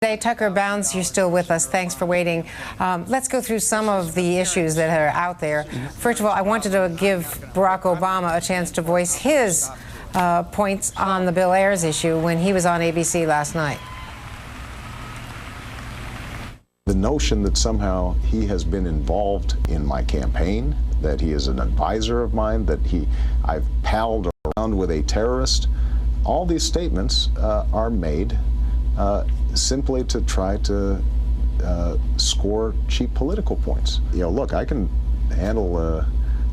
Today, Tucker Bounds, you're still with us. Thanks for waiting. Let's go through some of the issues that are out there. First of all, I wanted to give Barack Obama a chance to voice his points on the Bill Ayers issue when he was on ABC last night. The notion that somehow he has been involved in my campaign, that he is an advisor of mine, that I've palled around with a terrorist, all these statements are made simply to try to score cheap political points. You know, look, I can handle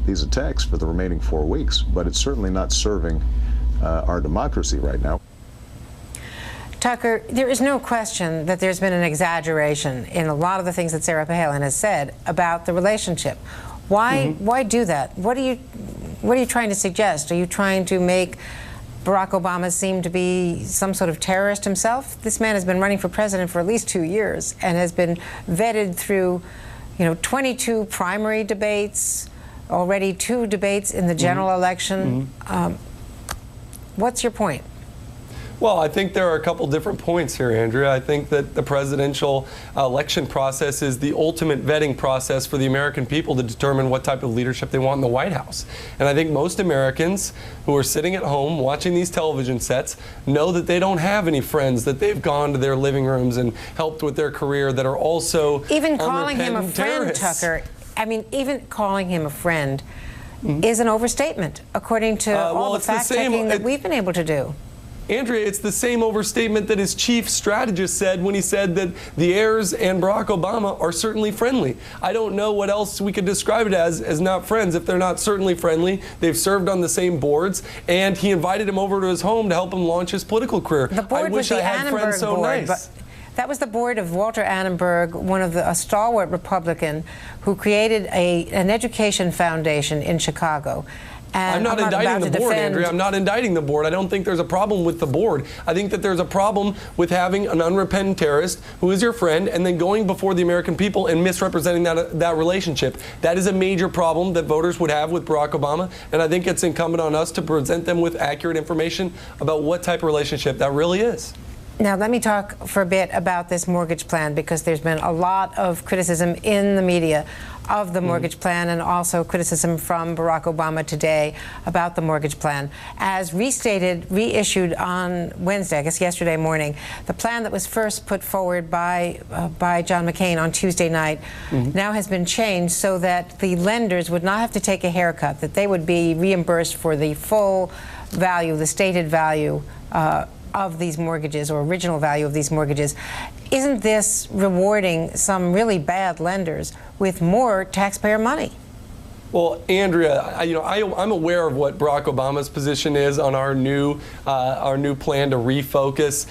these attacks for the remaining 4 weeks, but it's certainly not serving our democracy right now. Tucker, there is no question that there's been an exaggeration in a lot of the things that Sarah Palin has said about the relationship. Why do that? What are you trying to suggest? Are you trying to make Barack Obama seem to be some sort of terrorist himself? This man has been running for president for at least 2 years and has been vetted through, 22 primary debates, already 2 debates in the general election. What's your point? Well, I think there are a couple different points here, Andrea. I think that the presidential election process is the ultimate vetting process for the American people to determine what type of leadership they want in the White House. And I think most Americans who are sitting at home watching these television sets know that they don't have any friends, that they've gone to their living rooms and helped with their career, that are also even calling him a friend, terrorists. Tucker. I mean, even calling him a friend is an overstatement, according to all the fact-checking that we've been able to do. Andrea, it's the same overstatement that his chief strategist said when he said that the Ayers and Barack Obama are certainly friendly. I don't know what else we could describe it as not friends if they're not certainly friendly. They've served on the same boards, and he invited him over to his home to help him launch his political career. The board I wish was the I had Annenberg friends so board, nice. but that was the board of Walter Annenberg, a stalwart Republican who created an education foundation in Chicago. And I'm not indicting the board, Andrea. I'm not indicting the board. I don't think there's a problem with the board. I think that there's a problem with having an unrepentant terrorist who is your friend and then going before the American people and misrepresenting that relationship. That is a major problem that voters would have with Barack Obama, and I think it's incumbent on us to present them with accurate information about what type of relationship that really is. Now, let me talk for a bit about this mortgage plan, because there's been a lot of criticism in the media of the mortgage plan, and also criticism from Barack Obama today about the mortgage plan. As reissued on Wednesday, I guess yesterday morning, the plan that was first put forward by John McCain on Tuesday night now has been changed so that the lenders would not have to take a haircut, that they would be reimbursed for the full value, the stated value of these mortgages, or original value of these mortgages. Isn't this rewarding some really bad lenders with more taxpayer money? Well, Andrea, I'm aware of what Barack Obama's position is on our new plan to refocus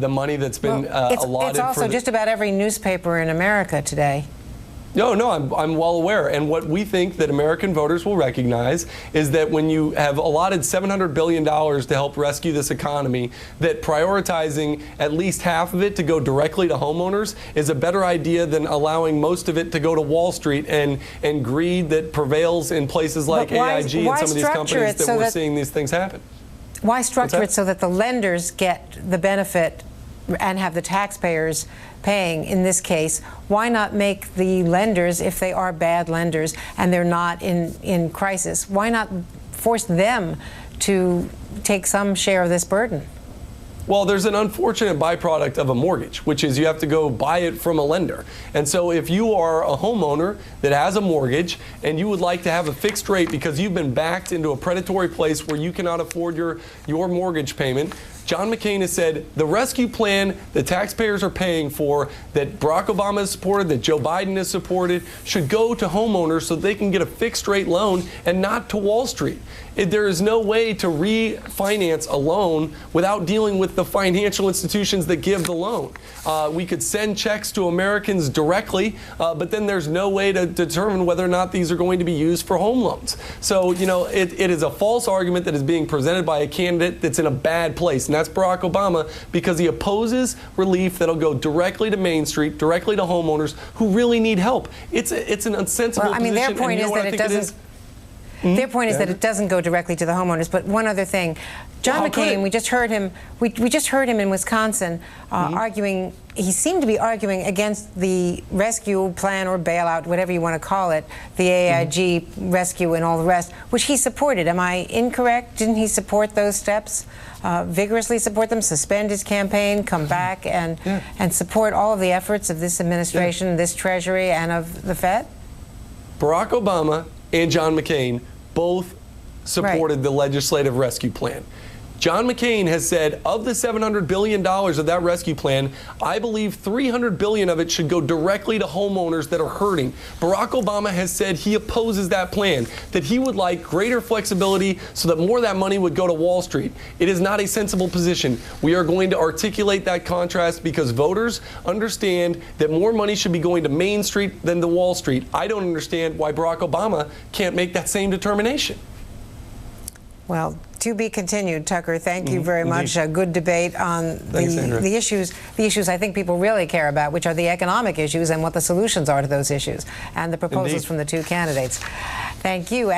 the money that's been allotted. It's also just about every newspaper in America today. No, I'm well aware. And what we think that American voters will recognize is that when you have allotted $700 billion to help rescue this economy, that prioritizing at least half of it to go directly to homeowners is a better idea than allowing most of it to go to Wall Street and greed that prevails in places like AIG and some of these companies that we're seeing these things happen. Why structure it so that the lenders get the benefit and have the taxpayers paying in this case? Why not make the lenders, if they are bad lenders and they're not in crisis, why not force them to take some share of this burden? Well, there's an unfortunate byproduct of a mortgage, which is you have to go buy it from a lender. And so if you are a homeowner that has a mortgage and you would like to have a fixed rate because you've been backed into a predatory place where you cannot afford your mortgage payment, John McCain has said the rescue plan the taxpayers are paying for, that Barack Obama has supported, that Joe Biden has supported, should go to homeowners so they can get a fixed rate loan and not to Wall Street. There is no way to refinance a loan without dealing with the financial institutions that give the loan. We could send checks to Americans directly, but then there's no way to determine whether or not these are going to be used for home loans. So, it is a false argument that is being presented by a candidate that's in a bad place, and that's Barack Obama, because he opposes relief that'll go directly to Main Street, directly to homeowners who really need help. It's an unsensible position. Their point is that it doesn't. Their point is that it doesn't go directly to the homeowners. But one other thing, John McCain, we just heard him. We just heard him in Wisconsin arguing. He seemed to be arguing against the rescue plan or bailout, whatever you want to call it, the AIG rescue and all the rest, which he supported. Am I incorrect? Didn't he support those steps? Vigorously support them, suspend his campaign, come back and support all of the efforts of this administration, this Treasury, and of the Fed? Barack Obama and John McCain both supported the legislative rescue plan. John McCain has said of the $700 billion of that rescue plan, I believe $300 billion of it should go directly to homeowners that are hurting. Barack Obama has said he opposes that plan, that he would like greater flexibility so that more of that money would go to Wall Street. It is not a sensible position. We are going to articulate that contrast because voters understand that more money should be going to Main Street than to Wall Street. I don't understand why Barack Obama can't make that same determination. Well, to be continued, Tucker. Thank you very much. A good debate on the issues I think people really care about, which are the economic issues and what the solutions are to those issues, and the proposals from the two candidates. Thank you.